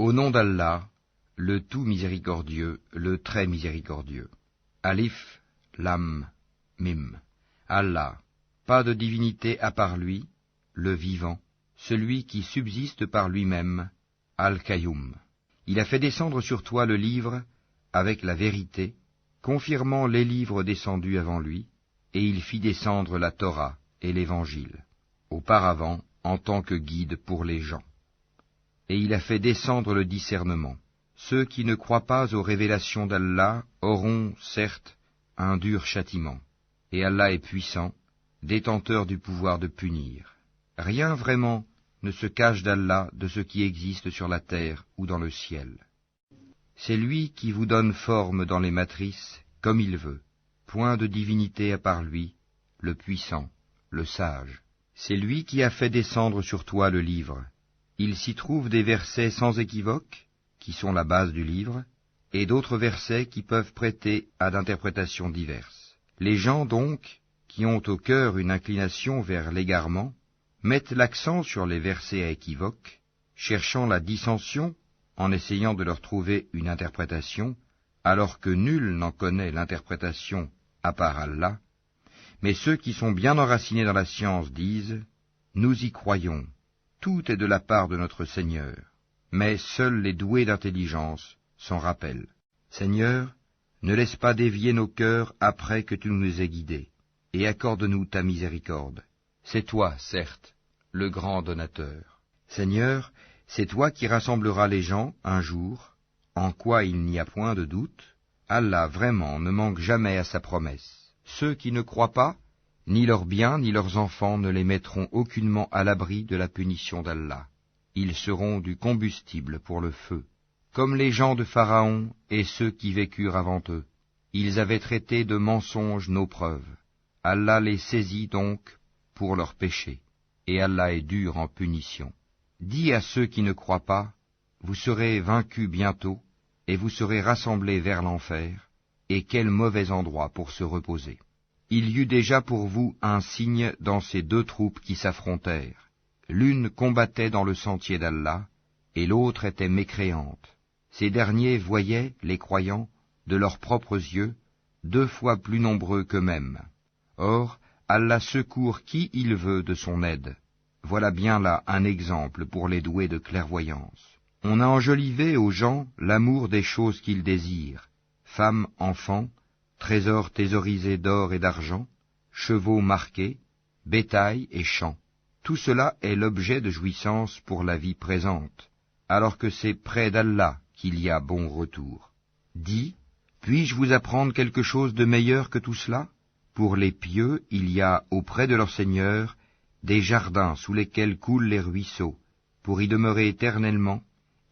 Au nom d'Allah, le tout miséricordieux, le très miséricordieux. Alif, Lam, Mim. Allah, pas de divinité à part lui, le vivant, celui qui subsiste par lui-même, Al-Qayyum. Il a fait descendre sur toi le livre avec la vérité, confirmant les livres descendus avant lui, et il fit descendre la Torah et l'Évangile, auparavant en tant que guide pour les gens. Et il a fait descendre le discernement. Ceux qui ne croient pas aux révélations d'Allah auront, certes, un dur châtiment. Et Allah est puissant, détenteur du pouvoir de punir. Rien vraiment ne se cache d'Allah de ce qui existe sur la terre ou dans le ciel. C'est lui qui vous donne forme dans les matrices, comme il veut. Point de divinité à part lui, le puissant, le sage. C'est lui qui a fait descendre sur toi le livre. Il s'y trouve des versets sans équivoque, qui sont la base du livre, et d'autres versets qui peuvent prêter à d'interprétations diverses. Les gens donc, qui ont au cœur une inclination vers l'égarement, mettent l'accent sur les versets à équivoque, cherchant la dissension en essayant de leur trouver une interprétation, alors que nul n'en connaît l'interprétation à part Allah. Mais ceux qui sont bien enracinés dans la science disent « Nous y croyons, tout est de la part de notre Seigneur. » Mais seuls les doués d'intelligence s'en rappellent. Seigneur, ne laisse pas dévier nos cœurs après que tu nous aies guidés, et accorde-nous ta miséricorde. C'est toi, certes, le grand donateur. Seigneur, c'est toi qui rassembleras les gens un jour, en quoi il n'y a point de doute. Allah vraiment ne manque jamais à sa promesse. Ceux qui ne croient pas, ni leurs biens ni leurs enfants ne les mettront aucunement à l'abri de la punition d'Allah. Ils seront du combustible pour le feu, comme les gens de Pharaon et ceux qui vécurent avant eux. Ils avaient traité de mensonges nos preuves. Allah les saisit donc pour leurs péchés, et Allah est dur en punition. Dis à ceux qui ne croient pas, vous serez vaincus bientôt, et vous serez rassemblés vers l'enfer, et quel mauvais endroit pour se reposer. Il y eut déjà pour vous un signe dans ces deux troupes qui s'affrontèrent. L'une combattait dans le sentier d'Allah, et l'autre était mécréante. Ces derniers voyaient, les croyants, de leurs propres yeux, 2 fois plus nombreux qu'eux-mêmes. Or, Allah secourt qui il veut de son aide. Voilà bien là un exemple pour les doués de clairvoyance. On a enjolivé aux gens l'amour des choses qu'ils désirent, femmes, enfants, trésors thésaurisés d'or et d'argent, chevaux marqués, bétail et champs. Tout cela est l'objet de jouissance pour la vie présente, alors que c'est près d'Allah qu'il y a bon retour. Dis, puis-je vous apprendre quelque chose de meilleur que tout cela? Pour les pieux, il y a auprès de leur Seigneur des jardins sous lesquels coulent les ruisseaux, pour y demeurer éternellement,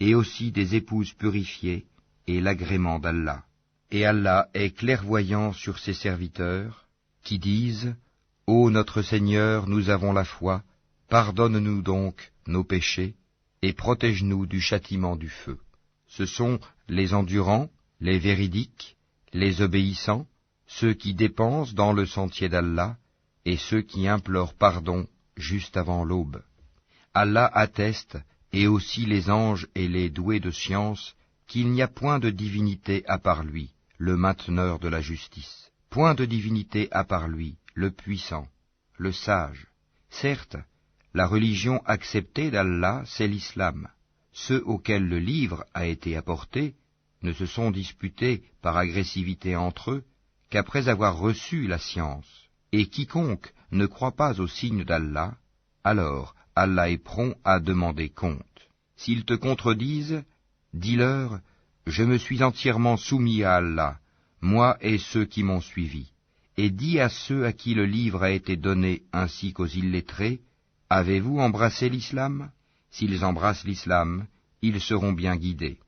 et aussi des épouses purifiées, et l'agrément d'Allah. Et Allah est clairvoyant sur ses serviteurs, qui disent « Ô notre Seigneur, nous avons la foi, pardonne-nous donc nos péchés, et protège-nous du châtiment du feu. » Ce sont les endurants, les véridiques, les obéissants, ceux qui dépensent dans le sentier d'Allah, et ceux qui implorent pardon juste avant l'aube. Allah atteste, et aussi les anges et les doués de science, qu'il n'y a point de divinité à part lui, le mainteneur de la justice. Point de divinité à part lui, le puissant, le sage. Certes, la religion acceptée d'Allah, c'est l'islam. Ceux auxquels le livre a été apporté ne se sont disputés par agressivité entre eux qu'après avoir reçu la science. Et quiconque ne croit pas au signe d'Allah, alors Allah est prompt à demander compte. S'ils te contredisent, dis-leur, je me suis entièrement soumis à Allah, moi et ceux qui m'ont suivi. Et dis à ceux à qui le livre a été donné ainsi qu'aux illettrés, avez-vous embrassé l'islam? S'ils embrassent l'islam, ils seront bien guidés.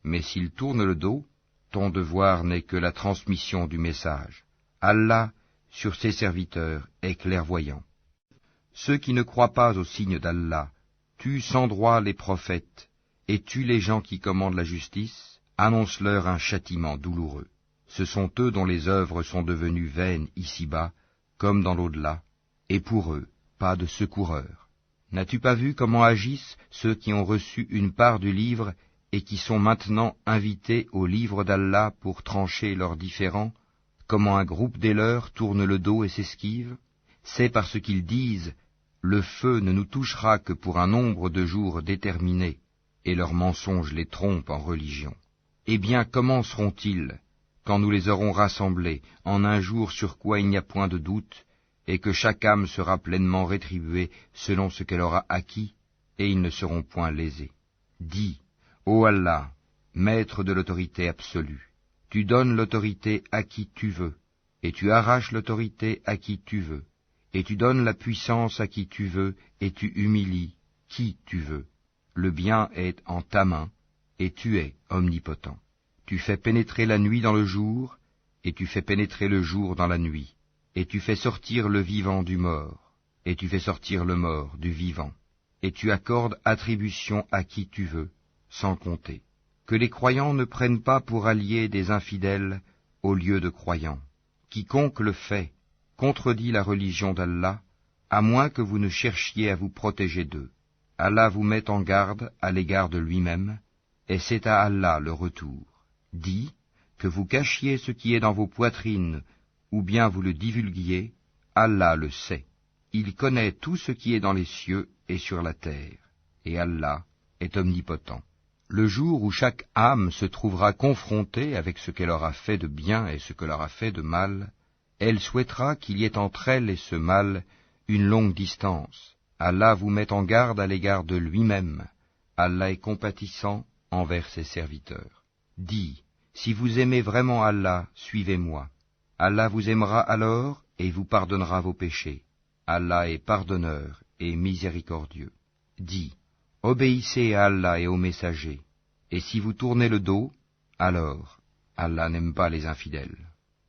Mais s'ils tournent le dos, ton devoir n'est que la transmission du message. Allah, sur ses serviteurs, est clairvoyant. Ceux qui ne croient pas au signe d'Allah tuent sans droit les prophètes et tuent les gens qui commandent la justice, annonce-leur un châtiment douloureux. Ce sont eux dont les œuvres sont devenues vaines ici-bas, comme dans l'au-delà, et pour eux, pas de secoureur. N'as-tu pas vu comment agissent ceux qui ont reçu une part du livre et qui sont maintenant invités au livre d'Allah pour trancher leurs différends, comment un groupe des leurs tourne le dos et s'esquive? C'est parce qu'ils disent « Le feu ne nous touchera que pour un nombre de jours déterminé », et leurs mensonges les trompent en religion. Eh bien, comment seront-ils, quand nous les aurons rassemblés, en un jour sur quoi il n'y a point de doute, et que chaque âme sera pleinement rétribuée selon ce qu'elle aura acquis, et ils ne seront point lésés. Dis, ô Allah, maître de l'autorité absolue, tu donnes l'autorité à qui tu veux, et tu arraches l'autorité à qui tu veux, et tu donnes la puissance à qui tu veux, et tu humilies qui tu veux. Le bien est en ta main, et tu es omnipotent. Tu fais pénétrer la nuit dans le jour, et tu fais pénétrer le jour dans la nuit, et tu fais sortir le vivant du mort, et tu fais sortir le mort du vivant, et tu accordes attribution à qui tu veux, sans compter. Que les croyants ne prennent pas pour alliés des infidèles au lieu de croyants. Quiconque le fait contredit la religion d'Allah, à moins que vous ne cherchiez à vous protéger d'eux. Allah vous met en garde à l'égard de lui-même, et c'est à Allah le retour. Dis, que vous cachiez ce qui est dans vos poitrines, ou bien vous le divulguiez, Allah le sait. Il connaît tout ce qui est dans les cieux et sur la terre, et Allah est omnipotent. Le jour où chaque âme se trouvera confrontée avec ce qu'elle aura fait de bien et ce qu'elle aura fait de mal, elle souhaitera qu'il y ait entre elle et ce mal une longue distance. Allah vous met en garde à l'égard de lui-même. Allah est compatissant envers ses serviteurs. Dis, si vous aimez vraiment Allah, suivez-moi. Allah vous aimera alors et vous pardonnera vos péchés. Allah est pardonneur et miséricordieux. Dis, obéissez à Allah et aux messagers, et si vous tournez le dos, alors Allah n'aime pas les infidèles.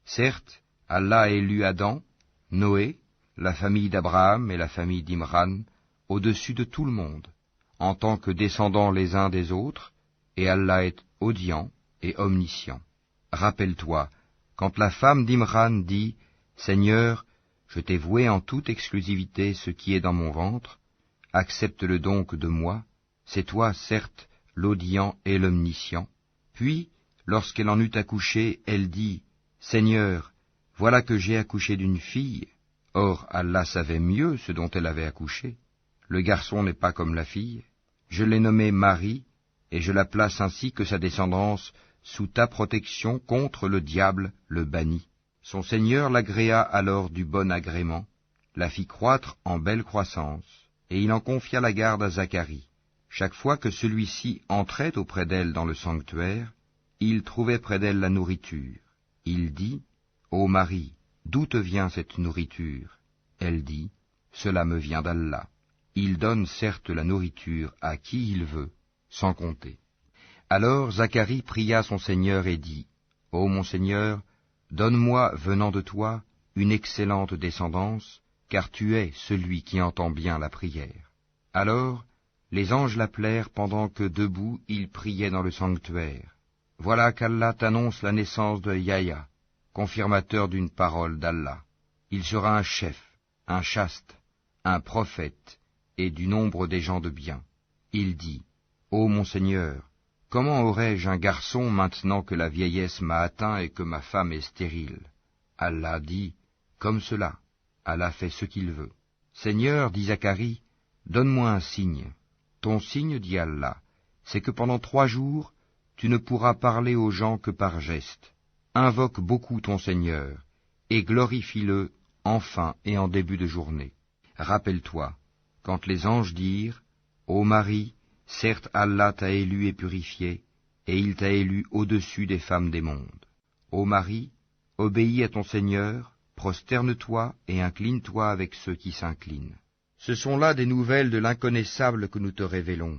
Certes, Allah a élu Adam, Noé, la famille d'Abraham et la famille d'Imran, au-dessus de tout le monde, en tant que descendants les uns des autres, et Allah est audient et omniscient. Rappelle-toi, quand la femme d'Imran dit « Seigneur, je t'ai voué en toute exclusivité ce qui est dans mon ventre, accepte-le donc de moi, c'est toi, certes, l'audient et l'omniscient. » Puis, lorsqu'elle en eut accouché, elle dit « Seigneur, voilà que j'ai accouché d'une fille. » Or, Allah savait mieux ce dont elle avait accouché. Le garçon n'est pas comme la fille. Je l'ai nommée Marie, et je la place ainsi que sa descendance sous ta protection contre le diable, le banni. Son Seigneur l'agréa alors du bon agrément, la fit croître en belle croissance, et il en confia la garde à Zacharie. Chaque fois que celui-ci entrait auprès d'elle dans le sanctuaire, il trouvait près d'elle la nourriture. Il dit, « Ô Marie, d'où te vient cette nourriture ?» Elle dit, « Cela me vient d'Allah. Il donne certes la nourriture à qui il veut, sans compter. » Alors Zacharie pria son Seigneur et dit, « Ô mon Seigneur, donne-moi, venant de toi, une excellente descendance, car tu es celui qui entend bien la prière. » Alors, les anges l'appelèrent pendant que debout il priait dans le sanctuaire. Voilà qu'Allah t'annonce la naissance de Yahya, confirmateur d'une parole d'Allah. Il sera un chef, un chaste, un prophète, et du nombre des gens de bien. Il dit, « Ô mon Seigneur, comment aurais-je un garçon maintenant que la vieillesse m'a atteint et que ma femme est stérile ?» Allah dit, « Comme cela, Allah fait ce qu'il veut. » Seigneur, dit Zacharie, donne-moi un signe. Ton signe, dit Allah, c'est que pendant 3 jours, tu ne pourras parler aux gens que par geste. Invoque beaucoup ton Seigneur, et glorifie-le en fin et en début de journée. Rappelle-toi, quand les anges dirent, « Ô Marie, certes Allah t'a élu et purifié, et il t'a élu au-dessus des femmes des mondes. Ô Marie, obéis à ton Seigneur, prosterne-toi et incline-toi avec ceux qui s'inclinent. » Ce sont là des nouvelles de l'inconnaissable que nous te révélons,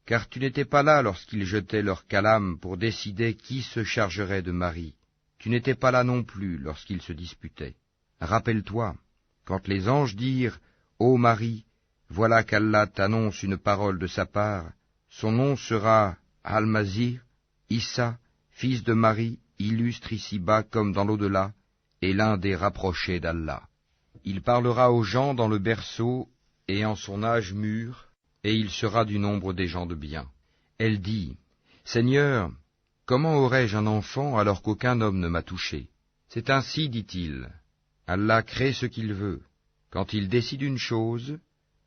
car tu n'étais pas là lorsqu'ils jetaient leur calame pour décider qui se chargerait de Marie. Tu n'étais pas là non plus lorsqu'ils se disputaient. Rappelle-toi, quand les anges dirent, « Ô Marie, voilà qu'Allah t'annonce une parole de sa part, son nom sera Al-Masih, Issa, fils de Marie, illustre ici-bas comme dans l'au-delà, et l'un des rapprochés d'Allah. Il parlera aux gens dans le berceau et en son âge mûr, et il sera du nombre des gens de bien. » Elle dit, « Seigneur, comment aurais-je un enfant alors qu'aucun homme ne m'a touché? C'est ainsi, dit-il, Allah crée ce qu'il veut. Quand il décide une chose,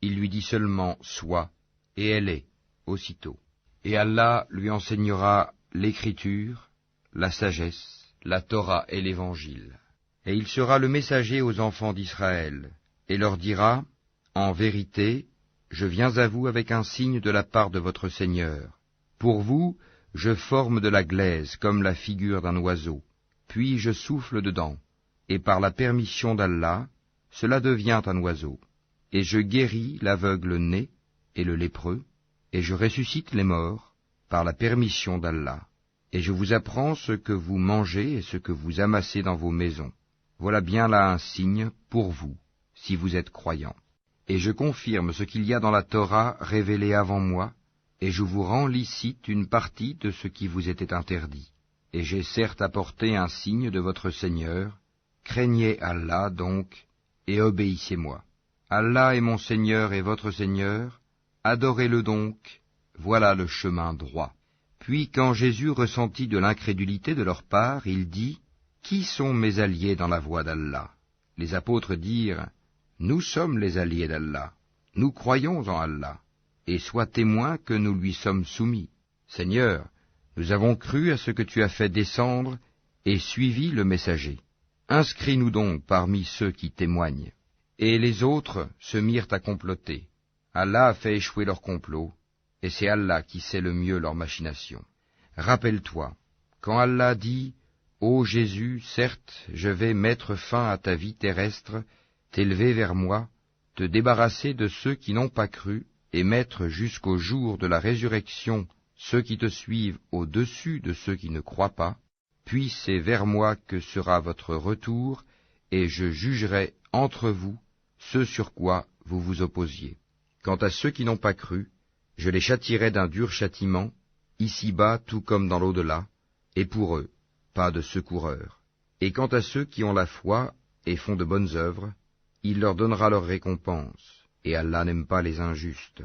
il lui dit seulement « sois » et elle est, aussitôt. Et Allah lui enseignera l'écriture, la sagesse, la Torah et l'Évangile. Et il sera le messager aux enfants d'Israël, et leur dira « En vérité, je viens à vous avec un signe de la part de votre Seigneur. Pour vous, je forme de la glaise comme la figure d'un oiseau, puis je souffle dedans, et par la permission d'Allah, cela devient un oiseau. Et je guéris l'aveugle né et le lépreux, et je ressuscite les morts, par la permission d'Allah. Et je vous apprends ce que vous mangez et ce que vous amassez dans vos maisons. Voilà bien là un signe pour vous, si vous êtes croyants. Et je confirme ce qu'il y a dans la Torah révélée avant moi, et je vous rends licite une partie de ce qui vous était interdit. Et j'ai certes apporté un signe de votre Seigneur. Craignez Allah donc, et obéissez-moi. Allah est mon Seigneur et votre Seigneur, adorez-le donc, voilà le chemin droit. Puis quand Jésus ressentit de l'incrédulité de leur part, il dit, « Qui sont mes alliés dans la voie d'Allah » Les apôtres dirent, « Nous sommes les alliés d'Allah, nous croyons en Allah, et sois témoin que nous lui sommes soumis. Seigneur, nous avons cru à ce que tu as fait descendre et suivi le messager. Inscris-nous donc parmi ceux qui témoignent. » Et les autres se mirent à comploter. Allah a fait échouer leur complot, et c'est Allah qui sait le mieux leurs machinations. Rappelle-toi, quand Allah dit « Ô Jésus, certes, je vais mettre fin à ta vie terrestre, t'élever vers moi, te débarrasser de ceux qui n'ont pas cru, et mettre jusqu'au jour de la résurrection ceux qui te suivent au-dessus de ceux qui ne croient pas, puis c'est vers moi que sera votre retour, et je jugerai entre vous ce sur quoi vous vous opposiez. Quant à ceux qui n'ont pas cru, je les châtierai d'un dur châtiment, ici-bas tout comme dans l'au-delà, et pour eux, pas de secoureur. Et quant à ceux qui ont la foi et font de bonnes œuvres, il leur donnera leur récompense, et Allah n'aime pas les injustes.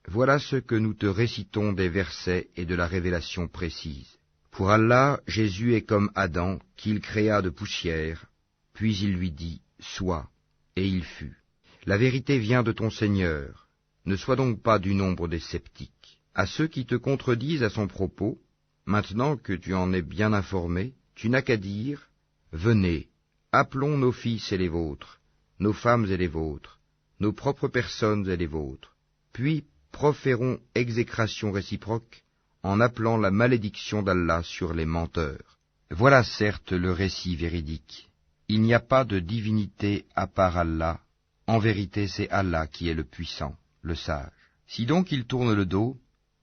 Voilà ce que nous te récitons des versets et de la révélation précise. Pour Allah, Jésus est comme Adam, qu'il créa de poussière, puis il lui dit « Sois », et il fut. La vérité vient de ton Seigneur, ne sois donc pas du nombre des sceptiques. À ceux qui te contredisent à son propos, maintenant que tu en es bien informé, tu n'as qu'à dire « Venez, appelons nos fils et les vôtres, nos femmes et les vôtres, nos propres personnes et les vôtres, puis proférons exécration réciproque en appelant la malédiction d'Allah sur les menteurs. » Voilà certes le récit véridique. Il n'y a pas de divinité à part Allah. En vérité, c'est Allah qui est le puissant, le sage. Si donc ils tournent le dos,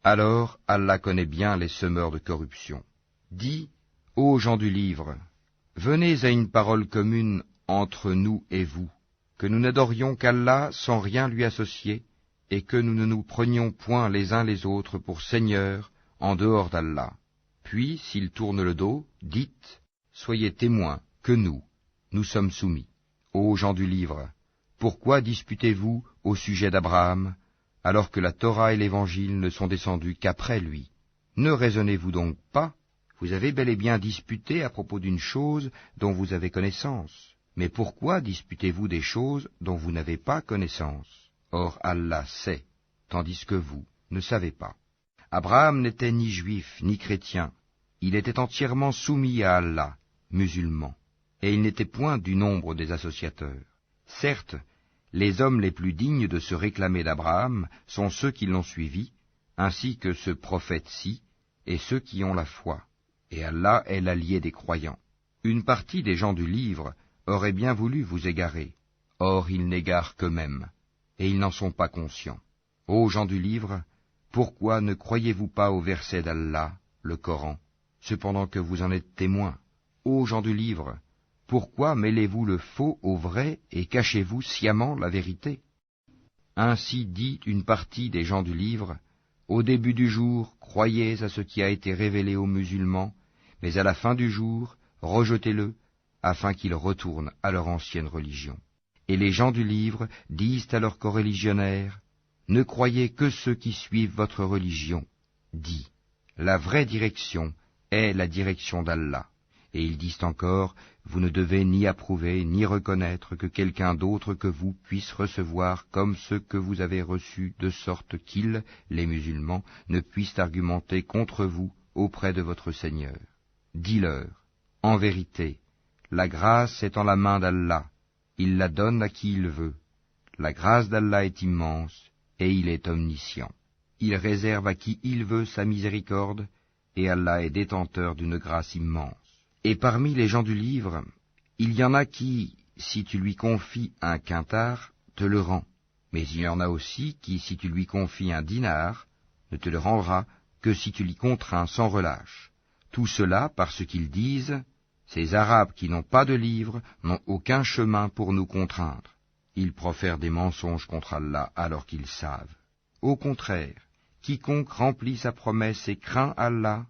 alors Allah connaît bien les semeurs de corruption. Dis, ô gens du livre, venez à une parole commune entre nous et vous, que nous n'adorions qu'Allah sans rien lui associer, et que nous ne nous prenions point les uns les autres pour seigneurs en dehors d'Allah. Puis, s'ils tournent le dos, dites, soyez témoins que nous sommes soumis. Ô gens du livre, pourquoi disputez-vous au sujet d'Abraham, alors que la Torah et l'Évangile ne sont descendus qu'après lui? Ne raisonnez-vous donc pas? Vous avez bel et bien disputé à propos d'une chose dont vous avez connaissance. Mais pourquoi disputez-vous des choses dont vous n'avez pas connaissance? Or Allah sait, tandis que vous ne savez pas. Abraham n'était ni juif ni chrétien, il était entièrement soumis à Allah, musulman, et il n'était point du nombre des associateurs. Certes, les hommes les plus dignes de se réclamer d'Abraham sont ceux qui l'ont suivi, ainsi que ce prophète-ci, et ceux qui ont la foi, et Allah est l'allié des croyants. Une partie des gens du livre aurait bien voulu vous égarer, or ils n'égarent qu'eux-mêmes, et ils n'en sont pas conscients. Ô gens du livre, pourquoi ne croyez-vous pas au verset d'Allah, le Coran, cependant que vous en êtes témoins? Ô gens du livre, pourquoi mêlez-vous le faux au vrai et cachez-vous sciemment la vérité? Ainsi dit une partie des gens du livre, au début du jour, croyez à ce qui a été révélé aux musulmans, mais à la fin du jour, rejetez-le, afin qu'ils retournent à leur ancienne religion. Et les gens du livre disent à leurs coreligionnaires, ne croyez que ceux qui suivent votre religion. Dis, La vraie direction est la direction d'Allah. Et ils disent encore, vous ne devez ni approuver ni reconnaître que quelqu'un d'autre que vous puisse recevoir comme ce que vous avez reçu, de sorte qu'ils, les musulmans, ne puissent argumenter contre vous auprès de votre Seigneur. Dis-leur, en vérité, la grâce est en la main d'Allah, il la donne à qui il veut. La grâce d'Allah est immense, et il est omniscient. Il réserve à qui il veut sa miséricorde, et Allah est détenteur d'une grâce immense. Et parmi les gens du livre, il y en a qui, si tu lui confies un quintar, te le rend. Mais il y en a aussi qui, si tu lui confies un dinar, ne te le rendra que si tu l'y contrains sans relâche. Tout cela parce qu'ils disent, ces Arabes qui n'ont pas de livre n'ont aucun chemin pour nous contraindre. Ils profèrent des mensonges contre Allah alors qu'ils savent. Au contraire, quiconque remplit sa promesse et craint Allah,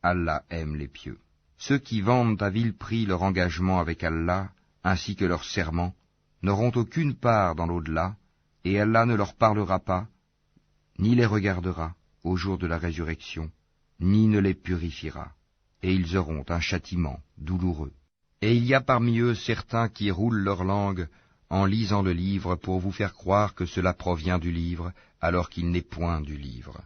Allah aime les pieux. Ceux qui vendent à vil prix leur engagement avec Allah, ainsi que leur serment, n'auront aucune part dans l'au-delà, et Allah ne leur parlera pas, ni les regardera au jour de la résurrection, ni ne les purifiera, et ils auront un châtiment douloureux. Et il y a parmi eux certains qui roulent leur langue en lisant le livre pour vous faire croire que cela provient du livre, alors qu'il n'est point du livre.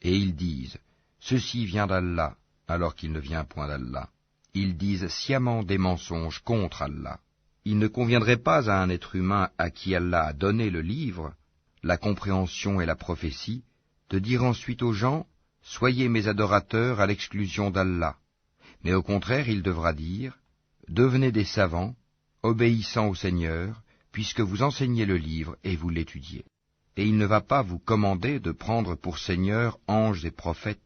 Et ils disent, ceci vient d'Allah, alors qu'il ne vient point d'Allah. Ils disent sciemment des mensonges contre Allah. Il ne conviendrait pas à un être humain à qui Allah a donné le livre, la compréhension et la prophétie, de dire ensuite aux gens, soyez mes adorateurs à l'exclusion d'Allah. Mais au contraire, il devra dire, devenez des savants, obéissant au Seigneur, puisque vous enseignez le livre et vous l'étudiez. Et il ne va pas vous commander de prendre pour Seigneur anges et prophètes.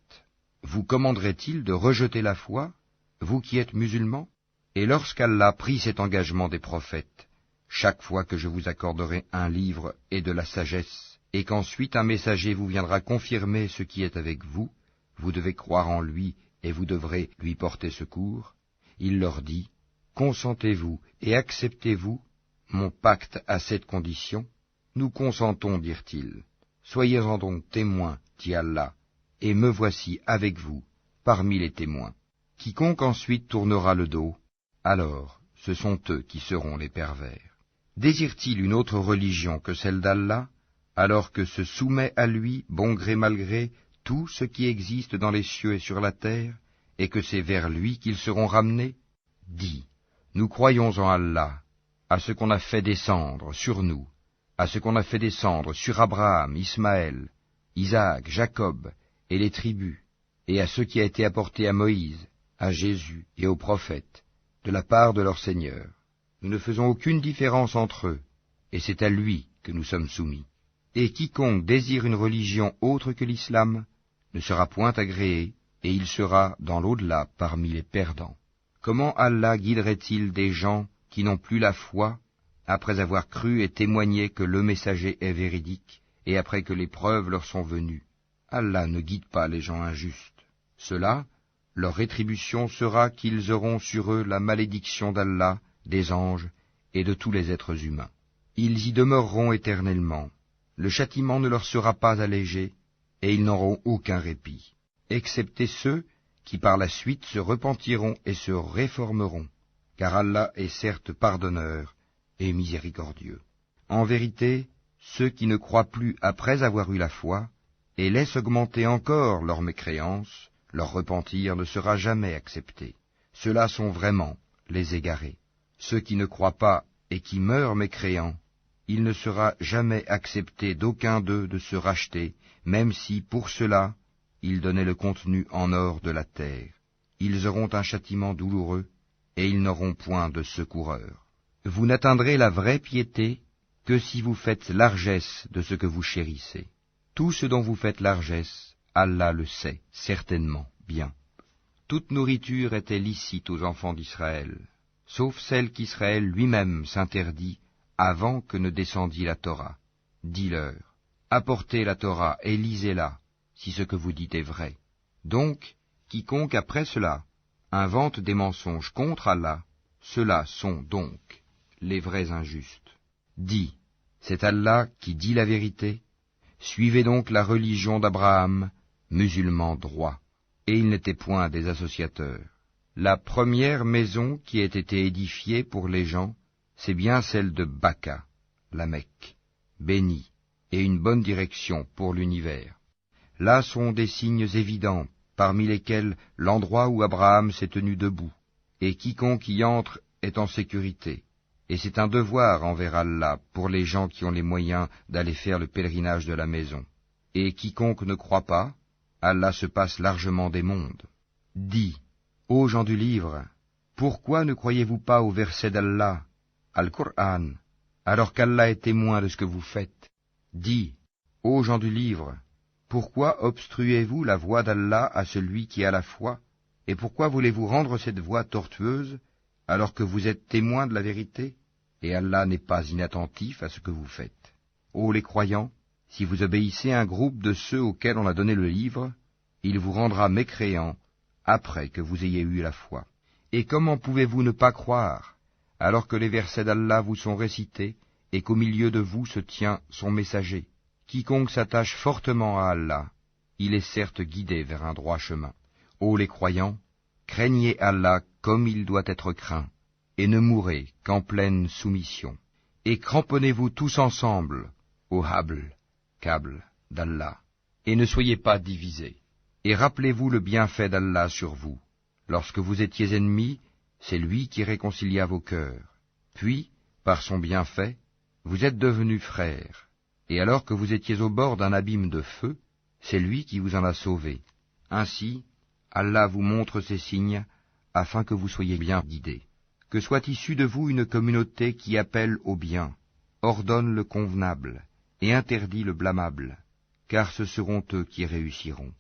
Vous commanderait-il de rejeter la foi, vous qui êtes musulmans? Et lorsqu'Allah prit cet engagement des prophètes, chaque fois que je vous accorderai un livre et de la sagesse, et qu'ensuite un messager vous viendra confirmer ce qui est avec vous, vous devez croire en lui et vous devrez lui porter secours, il leur dit, consentez-vous et acceptez-vous mon pacte à cette condition? Nous consentons, dirent-ils. Soyez-en donc témoins, dit Allah, et me voici avec vous, parmi les témoins. Quiconque ensuite tournera le dos, alors ce sont eux qui seront les pervers. Désire-t-il une autre religion que celle d'Allah, alors que se soumet à lui, bon gré mal gré, tout ce qui existe dans les cieux et sur la terre, et que c'est vers lui qu'ils seront ramenés? Dis, nous croyons en Allah, à ce qu'on a fait descendre sur nous, à ce qu'on a fait descendre sur Abraham, Ismaël, Isaac, Jacob et les tribus, et à ce qui a été apporté à Moïse, à Jésus et aux prophètes, de la part de leur Seigneur. Nous ne faisons aucune différence entre eux, et c'est à lui que nous sommes soumis. Et quiconque désire une religion autre que l'islam ne sera point agréé, et il sera dans l'au-delà parmi les perdants. Comment Allah guiderait-il des gens qui n'ont plus la foi, après avoir cru et témoigné que le messager est véridique, et après que les preuves leur sont venues? Allah ne guide pas les gens injustes. Cela, leur rétribution sera qu'ils auront sur eux la malédiction d'Allah, des anges et de tous les êtres humains. Ils y demeureront éternellement. Le châtiment ne leur sera pas allégé, et ils n'auront aucun répit, excepté ceux qui par la suite se repentiront et se réformeront, car Allah est certes pardonneur et miséricordieux. En vérité, ceux qui ne croient plus après avoir eu la foi, et laissent augmenter encore leur mécréance, leur repentir ne sera jamais accepté. Ceux-là sont vraiment les égarés. Ceux qui ne croient pas et qui meurent mécréants, il ne sera jamais accepté d'aucun d'eux de se racheter, même si, pour cela, ils donnaient le contenu en or de la terre. Ils auront un châtiment douloureux, et ils n'auront point de secoureur. Vous n'atteindrez la vraie piété que si vous faites largesse de ce que vous chérissez. Tout ce dont vous faites largesse, Allah le sait, certainement, bien. Toute nourriture était licite aux enfants d'Israël, sauf celle qu'Israël lui-même s'interdit avant que ne descendît la Torah. Dis-leur, apportez la Torah et lisez-la, si ce que vous dites est vrai. Donc, quiconque après cela invente des mensonges contre Allah, ceux-là sont donc les vrais injustes. Dis, c'est Allah qui dit la vérité. Suivez donc la religion d'Abraham, musulman droit. et ils n'étaient point des associateurs. La première maison qui ait été édifiée pour les gens, c'est bien celle de Baka, la Mecque, bénie, et une bonne direction pour l'univers. Là sont des signes évidents, parmi lesquels l'endroit où Abraham s'est tenu debout, et quiconque y entre est en sécurité. Et c'est un devoir envers Allah pour les gens qui ont les moyens d'aller faire le pèlerinage de la maison. Et quiconque ne croit pas, Allah se passe largement des mondes. Dis, ô gens du livre, pourquoi ne croyez-vous pas au verset d'Allah, Al-Qur'an, alors qu'Allah est témoin de ce que vous faites? Dis, ô gens du livre, pourquoi obstruez-vous la voie d'Allah à celui qui a la foi, et pourquoi voulez-vous rendre cette voie tortueuse, alors que vous êtes témoins de la vérité, et Allah n'est pas inattentif à ce que vous faites. Ô les croyants, si vous obéissez à un groupe de ceux auxquels on a donné le livre, il vous rendra mécréants après que vous ayez eu la foi. Et comment pouvez-vous ne pas croire, alors que les versets d'Allah vous sont récités, et qu'au milieu de vous se tient son messager? Quiconque s'attache fortement à Allah, il est certes guidé vers un droit chemin. Ô les croyants, craignez Allah comme il doit être craint, et ne mourrez qu'en pleine soumission. Et cramponnez-vous tous ensemble au câble d'Allah, et ne soyez pas divisés. Et rappelez-vous le bienfait d'Allah sur vous. Lorsque vous étiez ennemis, c'est lui qui réconcilia vos cœurs. Puis, par son bienfait, vous êtes devenus frères. Et alors que vous étiez au bord d'un abîme de feu, c'est lui qui vous en a sauvés. Ainsi, Allah vous montre ces signes, afin que vous soyez bien guidés. Que soit issue de vous une communauté qui appelle au bien, ordonne le convenable, et interdit le blâmable, car ce seront eux qui réussiront.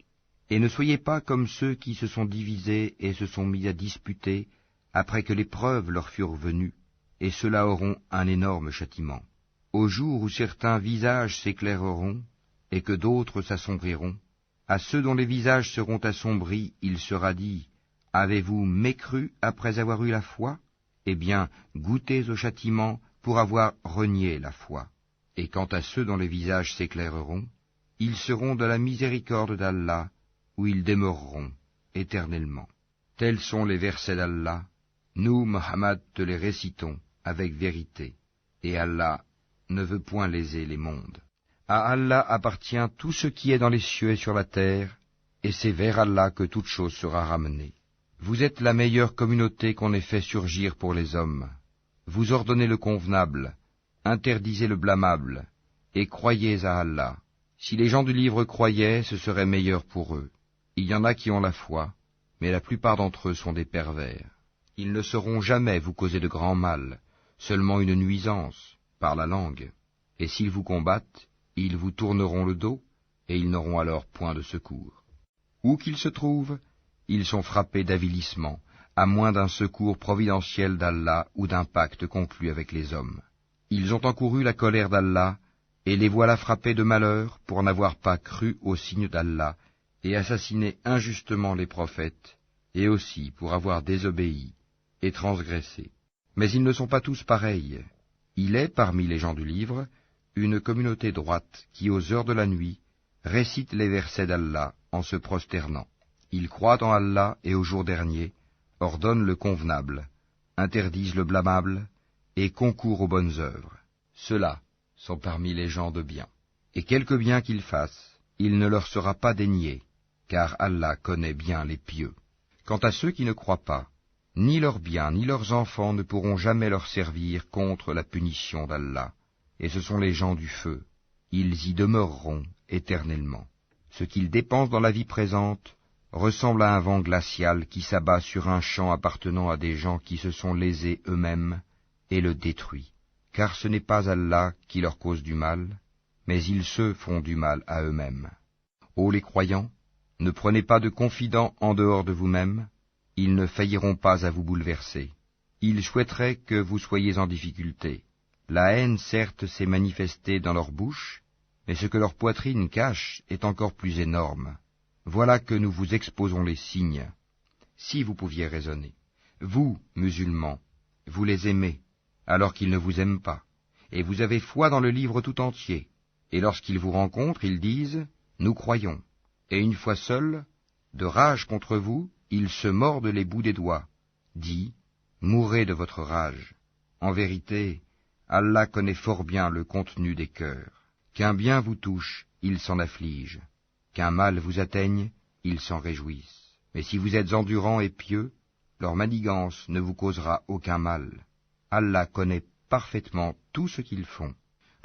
Et ne soyez pas comme ceux qui se sont divisés et se sont mis à disputer, après que les preuves leur furent venues, et ceux-là auront un énorme châtiment. Au jour où certains visages s'éclaireront, et que d'autres s'assombriront, à ceux dont les visages seront assombris, il sera dit, « Avez-vous mécru après avoir eu la foi? Eh bien, goûtez au châtiment pour avoir renié la foi. » Et quant à ceux dont les visages s'éclaireront, ils seront de la miséricorde d'Allah, où ils demeureront éternellement. Tels sont les versets d'Allah, nous, Muhammad, te les récitons avec vérité, et Allah ne veut point léser les mondes. À Allah appartient tout ce qui est dans les cieux et sur la terre, et c'est vers Allah que toute chose sera ramenée. Vous êtes la meilleure communauté qu'on ait fait surgir pour les hommes. Vous ordonnez le convenable, interdisez le blâmable, et croyez à Allah. Si les gens du livre croyaient, ce serait meilleur pour eux. Il y en a qui ont la foi, mais la plupart d'entre eux sont des pervers. Ils ne sauront jamais vous causer de grand mal, seulement une nuisance, par la langue. Et s'ils vous combattent, ils vous tourneront le dos, et ils n'auront alors point de secours. Où qu'ils se trouvent, ils sont frappés d'avilissement, à moins d'un secours providentiel d'Allah ou d'un pacte conclu avec les hommes. Ils ont encouru la colère d'Allah, et les voilà frappés de malheur pour n'avoir pas cru aux signes d'Allah, et assassiné injustement les prophètes, et aussi pour avoir désobéi et transgressé. Mais ils ne sont pas tous pareils. Il est, parmi les gens du livre, une communauté droite qui, aux heures de la nuit, récite les versets d'Allah en se prosternant. Ils croient en Allah et au jour dernier, ordonnent le convenable, interdisent le blâmable, et concourent aux bonnes œuvres. Ceux-là sont parmi les gens de bien. Et quelque bien qu'ils fassent, il ne leur sera pas dénié, car Allah connaît bien les pieux. Quant à ceux qui ne croient pas, ni leurs biens ni leurs enfants ne pourront jamais leur servir contre la punition d'Allah, et ce sont les gens du feu. Ils y demeureront éternellement. Ce qu'ils dépensent dans la vie présente ressemble à un vent glacial qui s'abat sur un champ appartenant à des gens qui se sont lésés eux-mêmes et le détruit. Car ce n'est pas Allah qui leur cause du mal, mais ils se font du mal à eux-mêmes. Ô les croyants, ne prenez pas de confidents en dehors de vous-mêmes, ils ne failliront pas à vous bouleverser. Ils souhaiteraient que vous soyez en difficulté. La haine, certes, s'est manifestée dans leur bouche, mais ce que leur poitrine cache est encore plus énorme. Voilà que nous vous exposons les signes, si vous pouviez raisonner. Vous, musulmans, vous les aimez, alors qu'ils ne vous aiment pas, et vous avez foi dans le livre tout entier. Et lorsqu'ils vous rencontrent, ils disent « Nous croyons », et une fois seuls, De rage contre vous, ils se mordent les bouts des doigts. Dis, mourrez de votre rage. En vérité, Allah connaît fort bien le contenu des cœurs. Qu'un bien vous touche, ils s'en affligent. Qu'un mal vous atteigne, ils s'en réjouissent. Mais si vous êtes endurants et pieux, leur manigance ne vous causera aucun mal. Allah connaît parfaitement tout ce qu'ils font.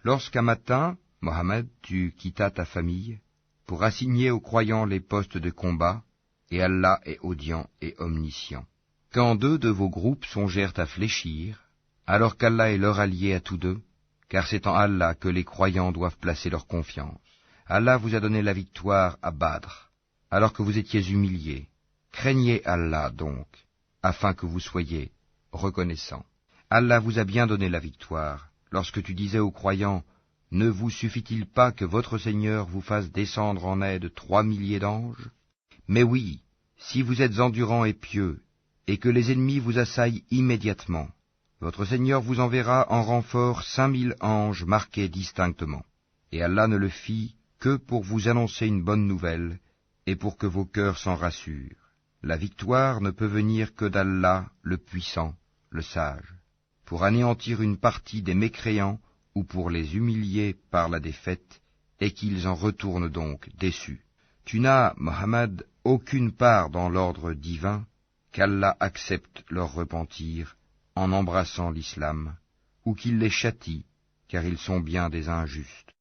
Lorsqu'un matin, Mohammed, tu quittas ta famille pour assigner aux croyants les postes de combat, et Allah est audient et omniscient. Quand deux de vos groupes songèrent à fléchir, alors qu'Allah est leur allié à tous deux, car c'est en Allah que les croyants doivent placer leur confiance. Allah vous a donné la victoire à Badr, alors que vous étiez humiliés. Craignez Allah donc, afin que vous soyez reconnaissants. Allah vous a bien donné la victoire, lorsque tu disais aux croyants, « Ne vous suffit-il pas que votre Seigneur vous fasse descendre en aide 3 milliers d'anges ?» Mais oui, si vous êtes endurants et pieux, et que les ennemis vous assaillent immédiatement, votre Seigneur vous enverra en renfort 5000 anges marqués distinctement. Et Allah ne le fit que pour vous annoncer une bonne nouvelle, et pour que vos cœurs s'en rassurent. La victoire ne peut venir que d'Allah, le puissant, le sage, pour anéantir une partie des mécréants ou pour les humilier par la défaite, et qu'ils en retournent donc déçus. Tu n'as, Mohammed, aucune part dans l'ordre divin, qu'Allah accepte leur repentir en embrassant l'islam, ou qu'il les châtie, car ils sont bien des injustes.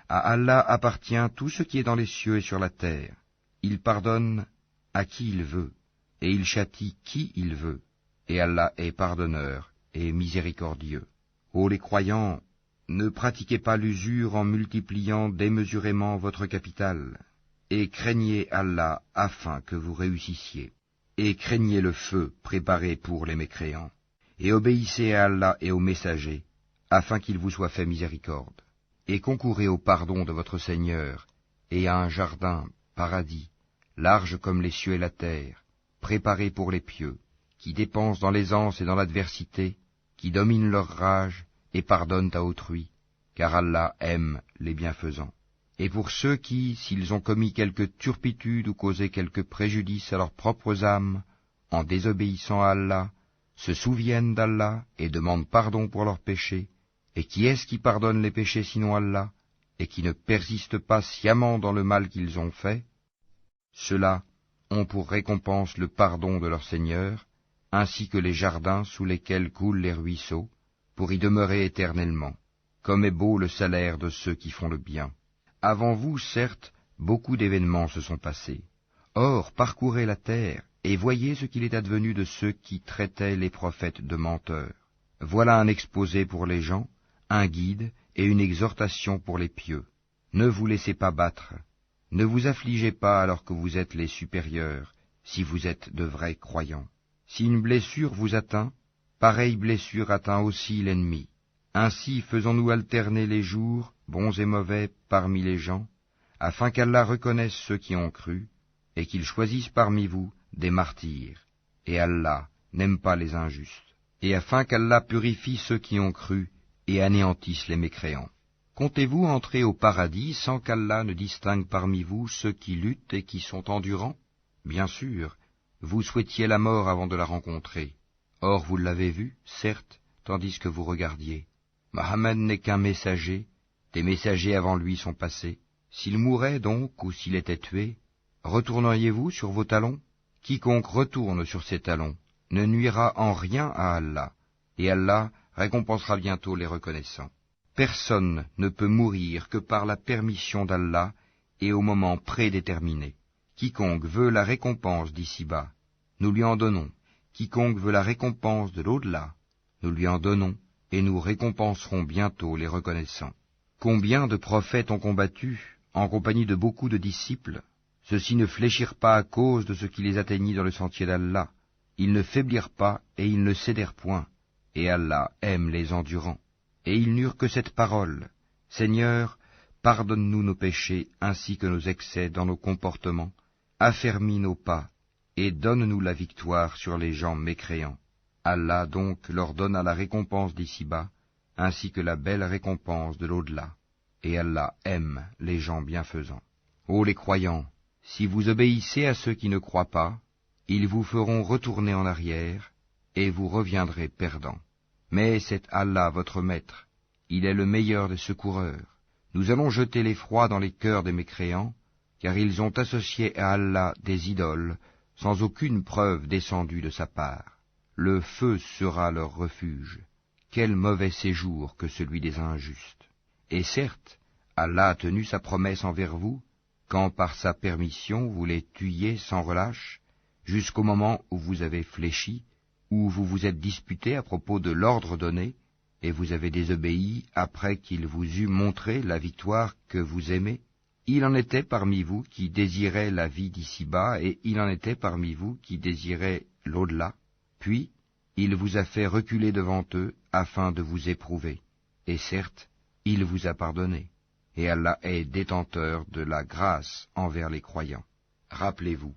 À Allah appartient tout ce qui est dans les cieux et sur la terre. Il pardonne à qui il veut, et il châtie qui il veut, et Allah est pardonneur et miséricordieux. Ô les croyants, ne pratiquez pas l'usure en multipliant démesurément votre capital, et craignez Allah afin que vous réussissiez, et craignez le feu préparé pour les mécréants, et obéissez à Allah et aux messagers, afin qu'il vous soit fait miséricorde, et concourez au pardon de votre Seigneur, et à un jardin, paradis, large comme les cieux et la terre, préparé pour les pieux, qui dépensent dans l'aisance et dans l'adversité, qui dominent leur rage, et pardonnent à autrui, car Allah aime les bienfaisants. Et pour ceux qui, s'ils ont commis quelque turpitude ou causé quelque préjudice à leurs propres âmes, en désobéissant à Allah, se souviennent d'Allah et demandent pardon pour leurs péchés, et qui est-ce qui pardonne les péchés sinon Allah, et qui ne persiste pas sciemment dans le mal qu'ils ont fait? Ceux-là ont pour récompense le pardon de leur Seigneur, ainsi que les jardins sous lesquels coulent les ruisseaux, pour y demeurer éternellement, comme est beau le salaire de ceux qui font le bien. Avant vous, certes, beaucoup d'événements se sont passés. Or, parcourez la terre, et voyez ce qu'il est advenu de ceux qui traitaient les prophètes de menteurs. Voilà un exposé pour les gens, un guide et une exhortation pour les pieux. Ne vous laissez pas battre, ne vous affligez pas alors que vous êtes les supérieurs, si vous êtes de vrais croyants. Si une blessure vous atteint, pareille blessure atteint aussi l'ennemi. Ainsi faisons-nous alterner les jours, bons et mauvais, parmi les gens, afin qu'Allah reconnaisse ceux qui ont cru, et qu'il choisisse parmi vous des martyrs. Et Allah n'aime pas les injustes. Et afin qu'Allah purifie ceux qui ont cru, et anéantisse les mécréants. Comptez-vous entrer au paradis sans qu'Allah ne distingue parmi vous ceux qui luttent et qui sont endurants? Bien sûr, vous souhaitiez la mort avant de la rencontrer. Or vous l'avez vue, certes, tandis que vous regardiez. Mohammed n'est qu'un messager, des messagers avant lui sont passés. S'il mourait donc, ou s'il était tué, retourneriez-vous sur vos talons? Quiconque retourne sur ses talons ne nuira en rien à Allah, et Allah récompensera bientôt les reconnaissants. Personne ne peut mourir que par la permission d'Allah et au moment prédéterminé. Quiconque veut la récompense d'ici-bas, nous lui en donnons. Quiconque veut la récompense de l'au-delà, nous lui en donnons, et nous récompenserons bientôt les reconnaissants. Combien de prophètes ont combattu, en compagnie de beaucoup de disciples? Ceux-ci ne fléchirent pas à cause de ce qui les atteignit dans le sentier d'Allah. Ils ne faiblirent pas, et ils ne cédèrent point. Et Allah aime les endurants. Et ils n'eurent que cette parole: Seigneur, pardonne-nous nos péchés ainsi que nos excès dans nos comportements, affermis nos pas, et donne-nous la victoire sur les gens mécréants. Allah donc leur donna la récompense d'ici-bas, ainsi que la belle récompense de l'au-delà. Et Allah aime les gens bienfaisants. Ô les croyants, si vous obéissez à ceux qui ne croient pas, ils vous feront retourner en arrière, et vous reviendrez perdants. Mais c'est Allah votre maître, il est le meilleur des secoureurs. Nous allons jeter l'effroi dans les cœurs des mécréants, car ils ont associé à Allah des idoles, sans aucune preuve descendue de sa part. Le feu sera leur refuge. Quel mauvais séjour que celui des injustes. Et certes, Allah a tenu sa promesse envers vous, quand par sa permission vous les tuiez sans relâche, jusqu'au moment où vous avez fléchi, où vous vous êtes disputé à propos de l'ordre donné, et vous avez désobéi après qu'il vous eût montré la victoire que vous aimez. Il en était parmi vous qui désiraient la vie d'ici-bas, et il en était parmi vous qui désiraient l'au-delà. Puis, il vous a fait reculer devant eux, afin de vous éprouver. Et certes, il vous a pardonné. Et Allah est détenteur de la grâce envers les croyants. Rappelez-vous,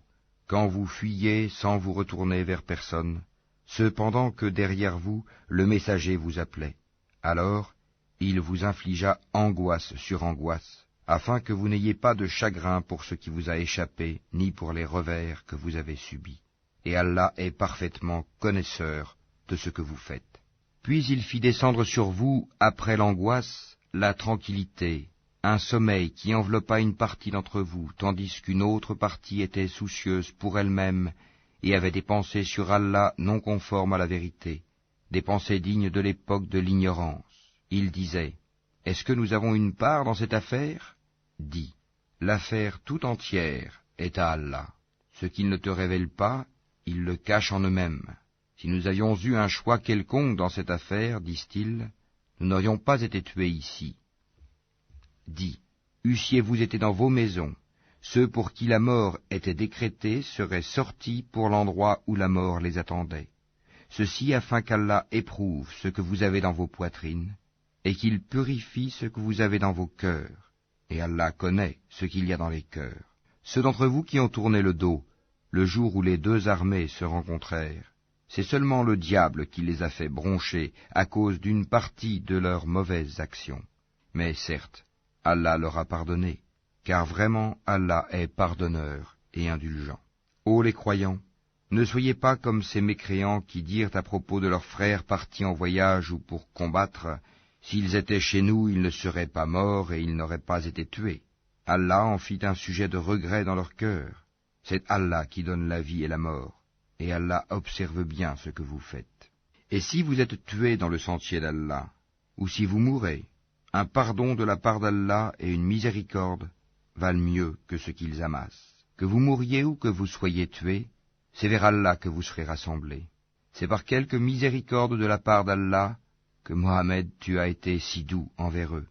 quand vous fuyiez sans vous retourner vers personne, cependant que derrière vous le messager vous appelait, alors il vous infligea angoisse sur angoisse, afin que vous n'ayez pas de chagrin pour ce qui vous a échappé, ni pour les revers que vous avez subis. Et Allah est parfaitement connaisseur de ce que vous faites. Puis il fit descendre sur vous, après l'angoisse, la tranquillité, un sommeil qui enveloppa une partie d'entre vous, tandis qu'une autre partie était soucieuse pour elle-même et avait des pensées sur Allah non conformes à la vérité, des pensées dignes de l'époque de l'ignorance. Il disait, « Est-ce que nous avons une part dans cette affaire ?» Dis, « L'affaire tout entière est à Allah. Ce qu'ils ne te révèlent pas, ils le cachent en eux-mêmes. Si nous avions eu un choix quelconque dans cette affaire, disent-ils, nous n'aurions pas été tués ici. » Dis, eussiez-vous été dans vos maisons, ceux pour qui la mort était décrétée seraient sortis pour l'endroit où la mort les attendait. Ceci afin qu'Allah éprouve ce que vous avez dans vos poitrines, et qu'il purifie ce que vous avez dans vos cœurs. Et Allah connaît ce qu'il y a dans les cœurs. Ceux d'entre vous qui ont tourné le dos, le jour où les deux armées se rencontrèrent, c'est seulement le diable qui les a fait broncher à cause d'une partie de leurs mauvaises actions. Mais certes, Allah leur a pardonné, car vraiment Allah est pardonneur et indulgent. Ô les croyants, ne soyez pas comme ces mécréants qui dirent à propos de leurs frères partis en voyage ou pour combattre, « S'ils étaient chez nous, ils ne seraient pas morts et ils n'auraient pas été tués. » Allah en fit un sujet de regret dans leur cœur. C'est Allah qui donne la vie et la mort, et Allah observe bien ce que vous faites. Et si vous êtes tués dans le sentier d'Allah, ou si vous mourrez, un pardon de la part d'Allah et une miséricorde valent mieux que ce qu'ils amassent. Que vous mouriez ou que vous soyez tués, c'est vers Allah que vous serez rassemblés. C'est par quelque miséricorde de la part d'Allah que Mohammed tu as été si doux envers eux.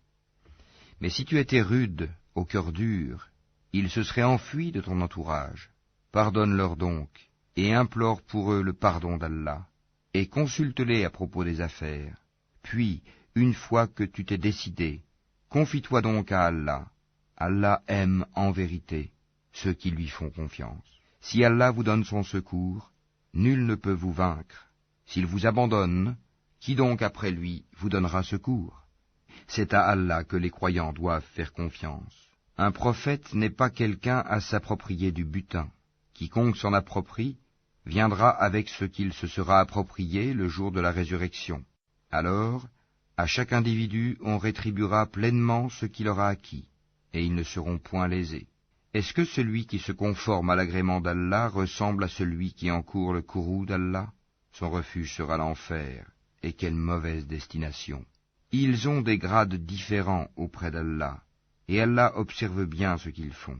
Mais si tu étais rude, au cœur dur, ils se seraient enfuis de ton entourage. Pardonne-leur donc, et implore pour eux le pardon d'Allah, et consulte-les à propos des affaires. Puis, une fois que tu t'es décidé, confie-toi donc à Allah. Allah aime en vérité ceux qui lui font confiance. Si Allah vous donne son secours, nul ne peut vous vaincre. S'il vous abandonne, qui donc après lui vous donnera secours? C'est à Allah que les croyants doivent faire confiance. Un prophète n'est pas quelqu'un à s'approprier du butin. Quiconque s'en approprie viendra avec ce qu'il se sera approprié le jour de la résurrection. Alors, à chaque individu on rétribuera pleinement ce qu'il aura acquis, et ils ne seront point lésés. Est-ce que celui qui se conforme à l'agrément d'Allah ressemble à celui qui encourt le courroux d'Allah? Son refuge sera l'enfer, et quelle mauvaise destination. Ils ont des grades différents auprès d'Allah, et Allah observe bien ce qu'ils font.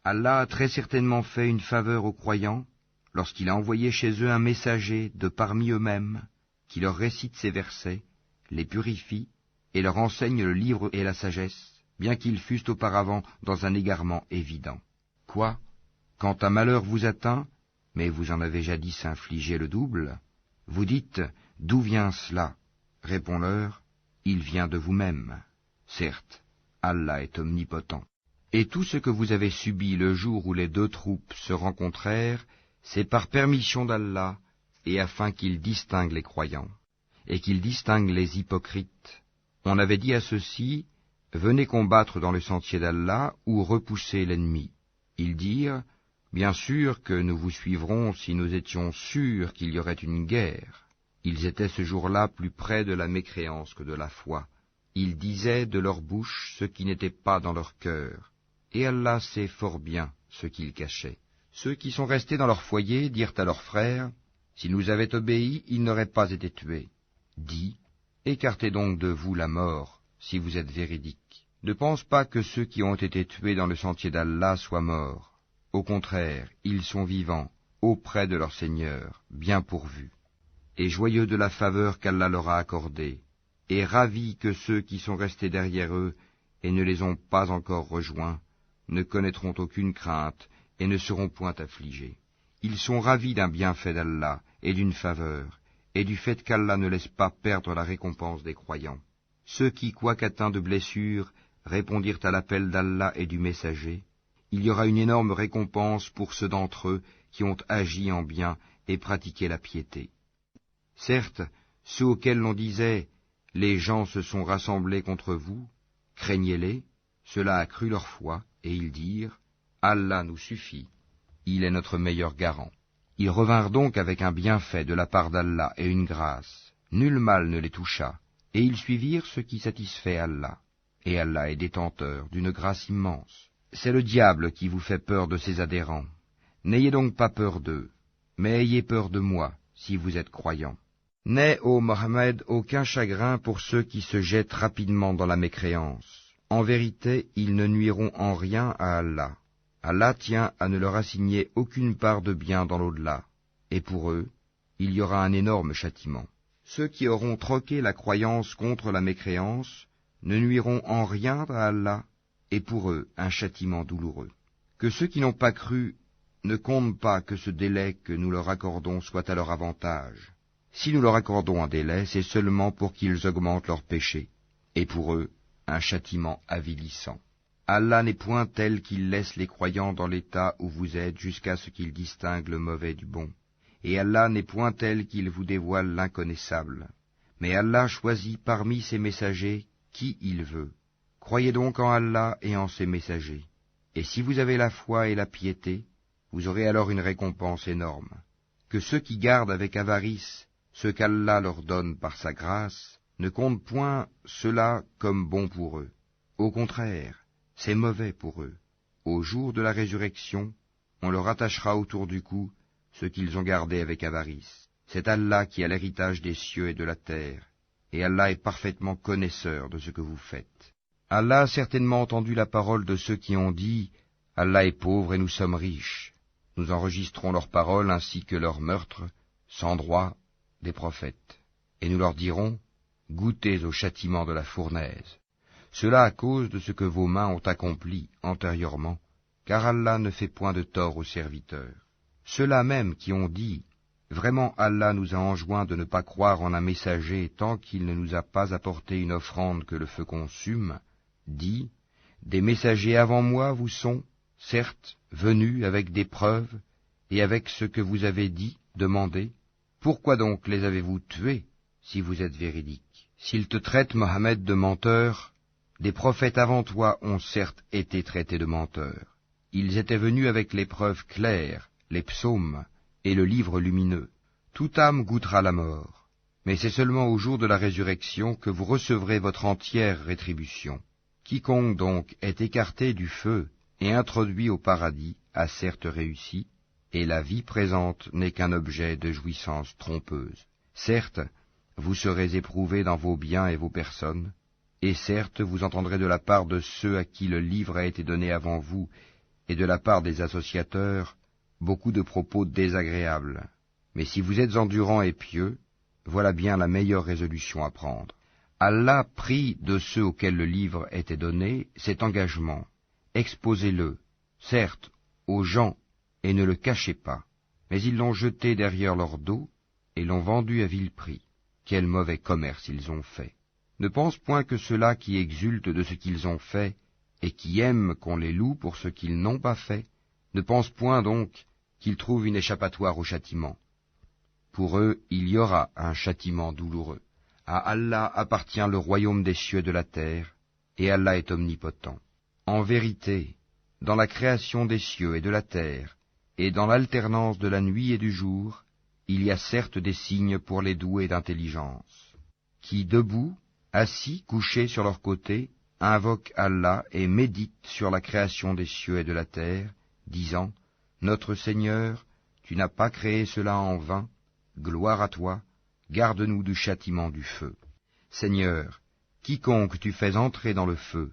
Allah a très certainement fait une faveur aux croyants, lorsqu'il a envoyé chez eux un messager de parmi eux-mêmes, qui leur récite ces versets, les purifie, et leur enseigne le livre et la sagesse, bien qu'ils fussent auparavant dans un égarement évident. Quoi? Quand un malheur vous atteint, mais vous en avez jadis infligé le double, vous dites, d'où vient cela? Réponds-leur, il vient de vous-même. Certes, Allah est omnipotent. Et tout ce que vous avez subi le jour où les deux troupes se rencontrèrent, c'est par permission d'Allah, et afin qu'il distingue les croyants, et qu'il distingue les hypocrites. On avait dit à ceux-ci, venez combattre dans le sentier d'Allah ou repoussez l'ennemi. Ils dirent, bien sûr que nous vous suivrons si nous étions sûrs qu'il y aurait une guerre. Ils étaient ce jour-là plus près de la mécréance que de la foi. Ils disaient de leur bouche ce qui n'était pas dans leur cœur, et Allah sait fort bien ce qu'ils cachaient. Ceux qui sont restés dans leur foyer dirent à leurs frères, « S'ils nous avaient obéi, ils n'auraient pas été tués. » Dis, « Écartez donc de vous la mort, si vous êtes véridiques. Ne pense pas que ceux qui ont été tués dans le sentier d'Allah soient morts. Au contraire, ils sont vivants, auprès de leur Seigneur, bien pourvus, et joyeux de la faveur qu'Allah leur a accordée, et ravis que ceux qui sont restés derrière eux et ne les ont pas encore rejoints ne connaîtront aucune crainte et ne seront point affligés. Ils sont ravis d'un bienfait d'Allah et d'une faveur, et du fait qu'Allah ne laisse pas perdre la récompense des croyants. Ceux qui, quoiqu'atteints de blessures, répondirent à l'appel d'Allah et du messager, il y aura une énorme récompense pour ceux d'entre eux qui ont agi en bien et pratiqué la piété. Certes, ceux auxquels l'on disait « Les gens se sont rassemblés contre vous, craignez-les », cela a cru leur foi, et ils dirent « Allah nous suffit, il est notre meilleur garant ». Ils revinrent donc avec un bienfait de la part d'Allah et une grâce. Nul mal ne les toucha, et ils suivirent ce qui satisfait Allah. Et Allah est détenteur d'une grâce immense. C'est le diable qui vous fait peur de ses adhérents. N'ayez donc pas peur d'eux, mais ayez peur de moi, si vous êtes croyants. N'aie, ô Mohammed, aucun chagrin pour ceux qui se jettent rapidement dans la mécréance. En vérité, ils ne nuiront en rien à Allah. Allah tient à ne leur assigner aucune part de bien dans l'au-delà, et pour eux, il y aura un énorme châtiment. Ceux qui auront troqué la croyance contre la mécréance ne nuiront en rien à Allah, et pour eux un châtiment douloureux. Que ceux qui n'ont pas cru ne comptent pas que ce délai que nous leur accordons soit à leur avantage. Si nous leur accordons un délai, c'est seulement pour qu'ils augmentent leurs péchés, et pour eux un châtiment avilissant. Allah n'est point tel qu'il laisse les croyants dans l'état où vous êtes jusqu'à ce qu'ils distinguent le mauvais du bon. Et Allah n'est point tel qu'il vous dévoile l'inconnaissable. Mais Allah choisit parmi ses messagers qui il veut. Croyez donc en Allah et en ses messagers. Et si vous avez la foi et la piété, vous aurez alors une récompense énorme. Que ceux qui gardent avec avarice ce qu'Allah leur donne par sa grâce ne comptent point cela comme bon pour eux. Au contraire, c'est mauvais pour eux. Au jour de la résurrection, on leur attachera autour du cou ce qu'ils ont gardé avec avarice. C'est Allah qui a l'héritage des cieux et de la terre, et Allah est parfaitement connaisseur de ce que vous faites. Allah a certainement entendu la parole de ceux qui ont dit « Allah est pauvre et nous sommes riches ». Nous enregistrons leurs paroles ainsi que leurs meurtres, sans droit, des prophètes. Et nous leur dirons « Goûtez au châtiment de la fournaise ». Cela à cause de ce que vos mains ont accompli antérieurement, car Allah ne fait point de tort aux serviteurs. Ceux-là même qui ont dit « Vraiment Allah nous a enjoint de ne pas croire en un messager tant qu'il ne nous a pas apporté une offrande que le feu consume », dit « Des messagers avant moi vous sont, certes, venus avec des preuves et avec ce que vous avez dit, demandé. Pourquoi donc les avez-vous tués, si vous êtes véridiques? S'ils te traitent, Mohammed, de menteur, des prophètes avant toi ont certes été traités de menteurs. Ils étaient venus avec les preuves claires, les psaumes et le livre lumineux. Toute âme goûtera la mort, mais c'est seulement au jour de la résurrection que vous recevrez votre entière rétribution. Quiconque donc est écarté du feu et introduit au paradis a certes réussi, et la vie présente n'est qu'un objet de jouissance trompeuse. Certes, vous serez éprouvés dans vos biens et vos personnes, et certes vous entendrez de la part de ceux à qui le livre a été donné avant vous, et de la part des associateurs, beaucoup de propos désagréables. Mais si vous êtes endurants et pieux, voilà bien la meilleure résolution à prendre. Allah prit de ceux auxquels le livre était donné cet engagement. Exposez-le, certes, aux gens, et ne le cachez pas. Mais ils l'ont jeté derrière leur dos, et l'ont vendu à vil prix. Quel mauvais commerce ils ont fait. Ne pense point que ceux-là qui exultent de ce qu'ils ont fait, et qui aiment qu'on les loue pour ce qu'ils n'ont pas fait, ne pense point donc qu'ils trouvent une échappatoire au châtiment. Pour eux, il y aura un châtiment douloureux. À Allah appartient le royaume des cieux et de la terre, et Allah est omnipotent. En vérité, dans la création des cieux et de la terre, et dans l'alternance de la nuit et du jour, il y a certes des signes pour les doués d'intelligence, qui, debout, assis, couchés sur leur côté, invoquent Allah et méditent sur la création des cieux et de la terre, disant, « Notre Seigneur, tu n'as pas créé cela en vain, gloire à toi, garde-nous du châtiment du feu. Seigneur, quiconque tu fais entrer dans le feu,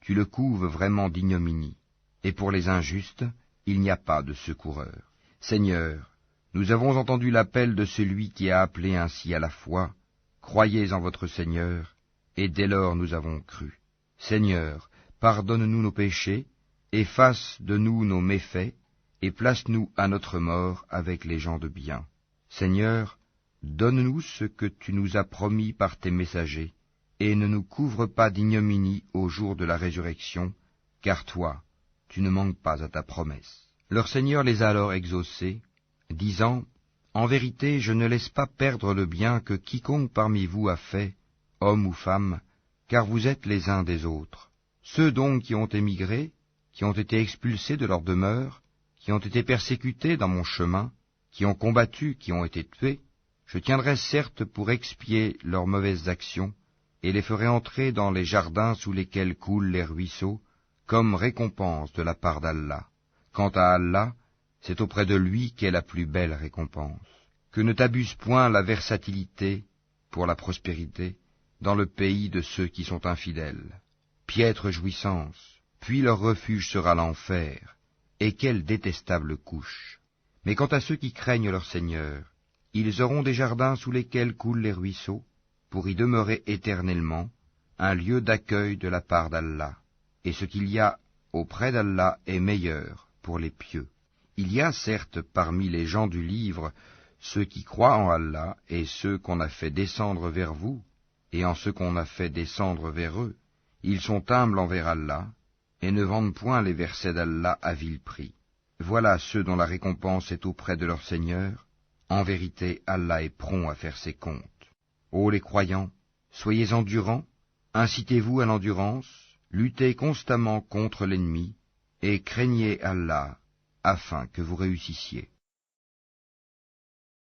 tu le couves vraiment d'ignominie, et pour les injustes, il n'y a pas de secoureur. Seigneur, nous avons entendu l'appel de celui qui a appelé ainsi à la foi, croyez en votre Seigneur, et dès lors nous avons cru. Seigneur, pardonne-nous nos péchés, efface de nous nos méfaits, et place-nous à notre mort avec les gens de bien. Seigneur, donne-nous ce que tu nous as promis par tes messagers, et ne nous couvre pas d'ignominie au jour de la résurrection, car toi, tu ne manques pas à ta promesse. Leur Seigneur les a alors exaucés, disant, « En vérité, je ne laisse pas perdre le bien que quiconque parmi vous a fait, homme ou femme, car vous êtes les uns des autres. Ceux donc qui ont émigré, qui ont été expulsés de leur demeure, qui ont été persécutés dans mon chemin, qui ont combattu, qui ont été tués, je tiendrai certes pour expier leurs mauvaises actions, et les ferai entrer dans les jardins sous lesquels coulent les ruisseaux, comme récompense de la part d'Allah. Quant à Allah, c'est auprès de lui qu'est la plus belle récompense. Que ne t'abuse point la versatilité, pour la prospérité, dans le pays de ceux qui sont infidèles. Piètre jouissance, puis leur refuge sera l'enfer, et quelle détestable couche. Mais quant à ceux qui craignent leur Seigneur, ils auront des jardins sous lesquels coulent les ruisseaux, pour y demeurer éternellement, un lieu d'accueil de la part d'Allah. Et ce qu'il y a auprès d'Allah est meilleur pour les pieux. Il y a certes parmi les gens du livre ceux qui croient en Allah et ceux qu'on a fait descendre vers vous, et en ceux qu'on a fait descendre vers eux. Ils sont humbles envers Allah, et ne vendent point les versets d'Allah à vil prix. Voilà ceux dont la récompense est auprès de leur Seigneur. En vérité, Allah est prompt à faire ses comptes. Ô les croyants, soyez endurants, incitez-vous à l'endurance, luttez constamment contre l'ennemi, et craignez Allah, afin que vous réussissiez.